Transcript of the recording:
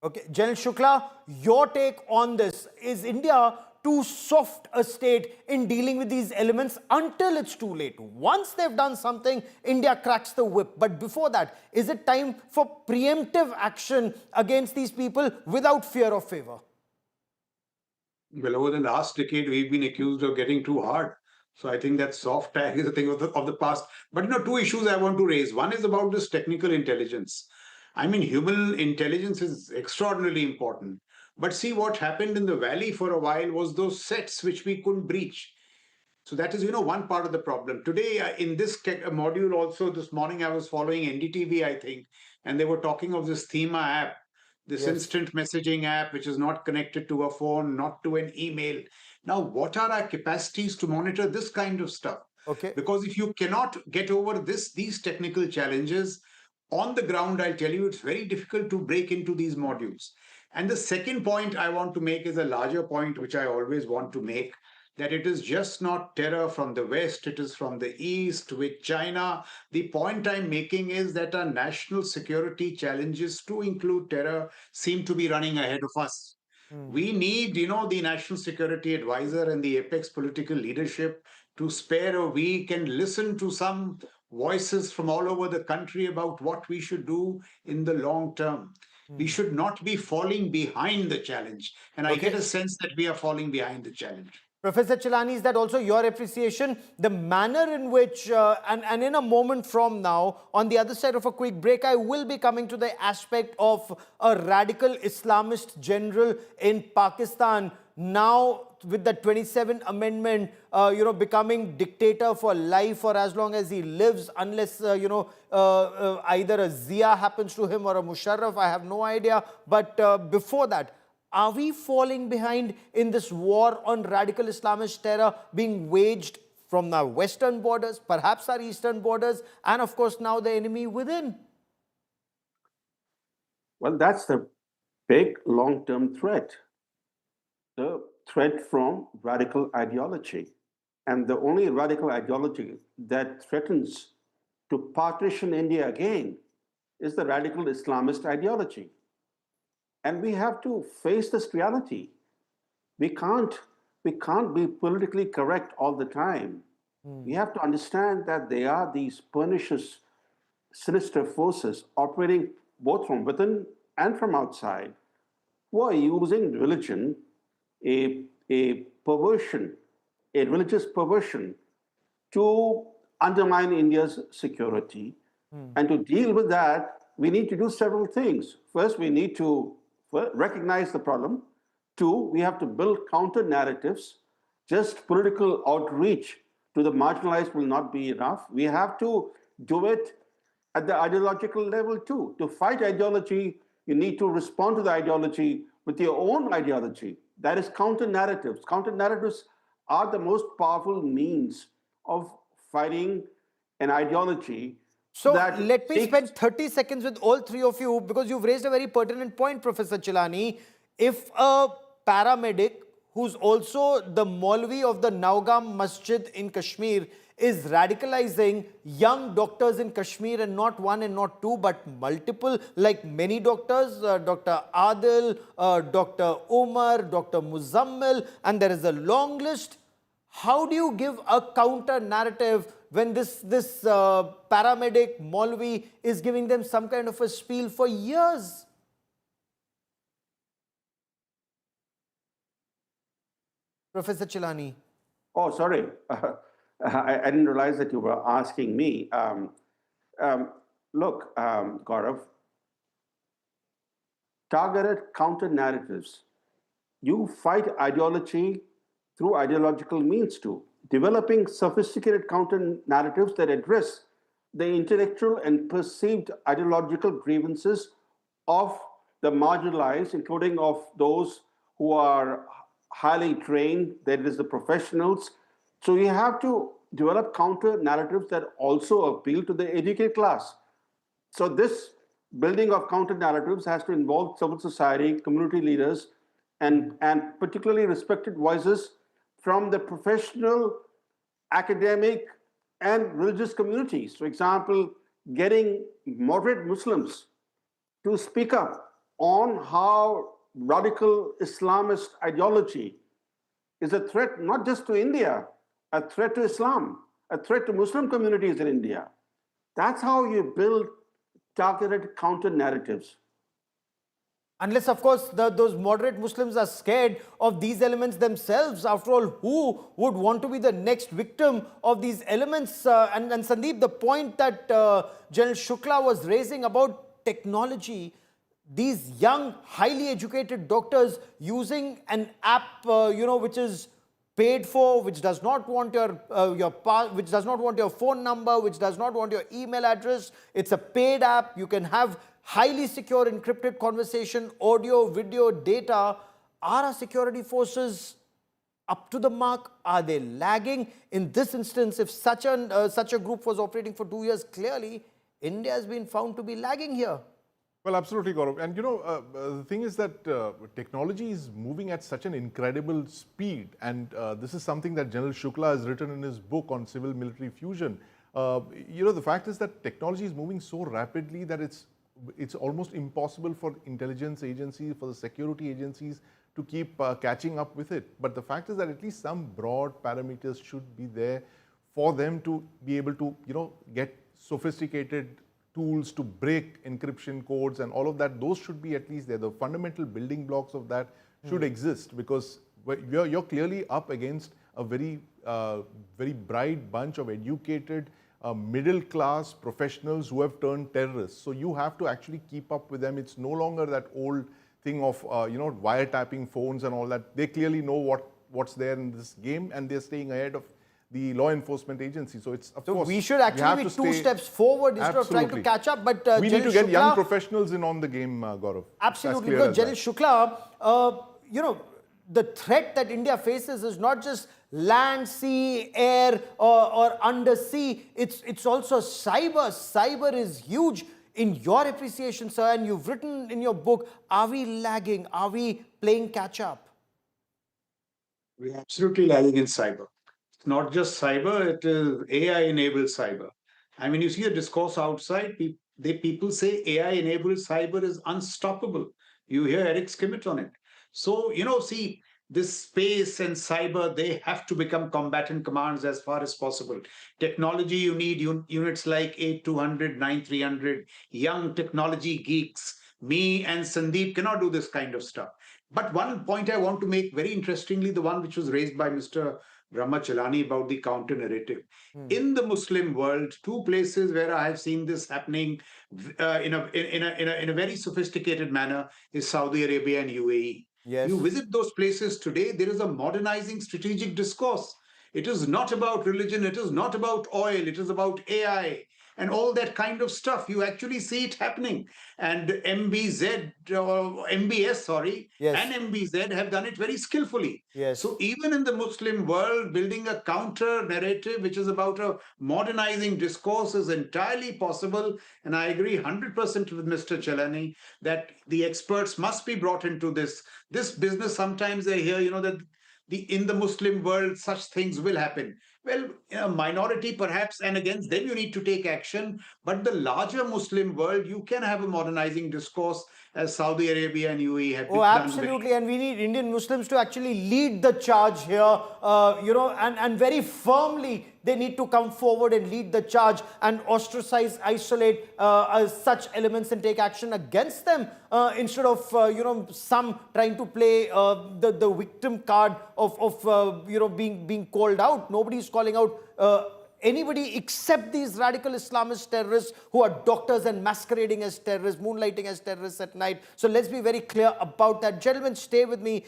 Okay, General Shukla, your take on this. Is India too soft a state in dealing with these elements until it's too late? Once they've done something, India cracks the whip. But before that, is it time for preemptive action against these people without fear of favor? Well, over the last decade, we've been accused of getting too hard. So I think that soft tag is a thing of the past. But two issues I want to raise. One is about this technical intelligence. I mean, human intelligence is extraordinarily important. But see, what happened in the valley for a while was those sets which we couldn't breach. So that is, one part of the problem. Today, in this module also, this morning I was following NDTV, I think, and they were talking of this Threema app, this Yes. instant messaging app, which is not connected to a phone, not to an email. Now, what are our capacities to monitor this kind of stuff? Okay. Because if you cannot get over these technical challenges on the ground, I'll tell you, it's very difficult to break into these modules. And the second point I want to make is a larger point, which I always want to make, that it is just not terror from the West, it is from the East with China. The point I'm making is that our national security challenges to include terror seem to be running ahead of us. Hmm. We need, the national security advisor and the apex political leadership to spare a week and listen to some voices from all over the country about what we should do in the long term. We Hmm. should not be falling behind the challenge. And I get Okay. a sense that we are falling behind the challenge. Professor Chellaney, is that also your appreciation? The manner in which, and in a moment from now, on the other side of a quick break, I will be coming to the aspect of a radical Islamist general in Pakistan, now with the 27th Amendment, becoming dictator for life or as long as he lives, unless, either a Zia happens to him or a Musharraf, I have no idea. But before that, are we falling behind in this war on radical Islamist terror being waged from our western borders, perhaps our eastern borders, and of course now the enemy within? Well, that's the big long term threat, the threat from radical ideology. And the only radical ideology that threatens to partition India again is the radical Islamist ideology. And we have to face this reality. We can't, we can't be politically correct all the time. We have to understand that they are these pernicious, sinister forces operating both from within and from outside who are using religion, a perversion, a religious perversion, to undermine India's security. And to deal with that, we need to do several things. First, we need to recognize the problem. Two, we have to build counter narratives. Just political outreach to the marginalized will not be enough. We have to do it at the ideological level too. To fight ideology, you need to respond to the ideology with your own ideology. That is counter narratives. Counter narratives are the most powerful means of fighting an ideology So that let me seeks. spend 30 seconds with all three of you because you've raised a very pertinent point, Professor Chellaney. If a paramedic who's also the Maulvi of the Naugam Masjid in Kashmir is radicalizing young doctors in Kashmir, and not one and not two, but multiple, like many doctors, Dr. Adil, Dr. Umar, Dr. Muzammil, and there is a long list. How do you give a counter narrative when this paramedic Maulvi is giving them some kind of a spiel for years? Professor Chellaney. Oh, sorry. I didn't realize that you were asking me. Look, Gaurav, targeted counter narratives. You fight ideology through ideological means too, developing sophisticated counter narratives that address the intellectual and perceived ideological grievances of the marginalized, including of those who are highly trained, that is the professionals. So you have to develop counter narratives that also appeal to the educated class. So this building of counter narratives has to involve civil society, community leaders, and particularly respected voices from the professional, academic, and religious communities. For example, getting moderate Muslims to speak up on how radical Islamist ideology is a threat not just to India, a threat to Islam, a threat to Muslim communities in India. That's how you build targeted counter narratives. Unless, of course, those moderate Muslims are scared of these elements themselves. After all, who would want to be the next victim of these elements? And Sandeep, the point that General Shukla was raising about technology, these young, highly educated doctors using an app, which is paid for, which does not want which does not want your phone number, which does not want your email address. It's a paid app. You can have highly secure encrypted conversation, audio, video, data. Are our security forces up to the mark? Are they lagging? In this instance, if such a group was operating for 2 years, clearly India has been found to be lagging here. Well, absolutely, Gaurav. And the thing is that technology is moving at such an incredible speed. And this is something that General Shukla has written in his book on civil-military fusion. The fact is that technology is moving so rapidly that it's almost impossible for intelligence agencies, for the security agencies to keep catching up with it. But the fact is that at least some broad parameters should be there for them to be able to, get sophisticated tools to break encryption codes and all of that. Those should be at least there. The fundamental building blocks of that should exist, because you're clearly up against a very, very bright bunch of educated, middle-class professionals who have turned terrorists. So you have to actually keep up with them. It's no longer that old thing of, wiretapping phones and all that. They clearly know what's there in this game, and they're staying ahead of the law enforcement agency. So it's, of course, we should actually be 2 steps forward instead of trying to catch up. But we need to get young professionals in on the game, Gaurav. Absolutely. Because General Shukla, the threat that India faces is not just land, sea, air, or undersea. It's also cyber. Cyber is huge. In your appreciation, sir, and you've written in your book, are we lagging? Are we playing catch up? We're absolutely lagging in cyber. It's not just cyber, it is AI-enabled cyber. I mean, you see a discourse outside, people say AI-enabled cyber is unstoppable. You hear Eric Skimmett on it. So, see, this space and cyber, they have to become combatant commands as far as possible. Technology, you need units like 8200, 9300, young technology geeks. Me and Sandeep cannot do this kind of stuff. But one point I want to make very interestingly, the one which was raised by Mr. Brahma Chellaney about the counter narrative. In the Muslim world, 2 places where I have seen this happening in a very sophisticated manner is Saudi Arabia and UAE. Yes. You visit those places today, there is a modernizing strategic discourse. It is not about religion, it is not about oil, it is about AI and all that kind of stuff. You actually see it happening. And MBZ, or MBS, sorry, Yes. and MBZ have done it very skillfully. Yes. So even in the Muslim world, building a counter narrative, which is about a modernizing discourse, is entirely possible. And I agree 100% with Mr. Chellaney that the experts must be brought into this business. Sometimes I hear, that in the Muslim world, such things will happen. Well, a minority perhaps, and against them you need to take action. But the larger Muslim world, you can have a modernizing discourse as Saudi Arabia and UAE have done. Absolutely. And we need Indian Muslims to actually lead the charge here, and very firmly they need to come forward and lead the charge and ostracize, isolate such elements and take action against them instead of, some trying to play the victim card of being called out. Nobody's calling out anybody except these radical Islamist terrorists who are doctors and masquerading as terrorists, moonlighting as terrorists at night. So let's be very clear about that. Gentlemen, stay with me.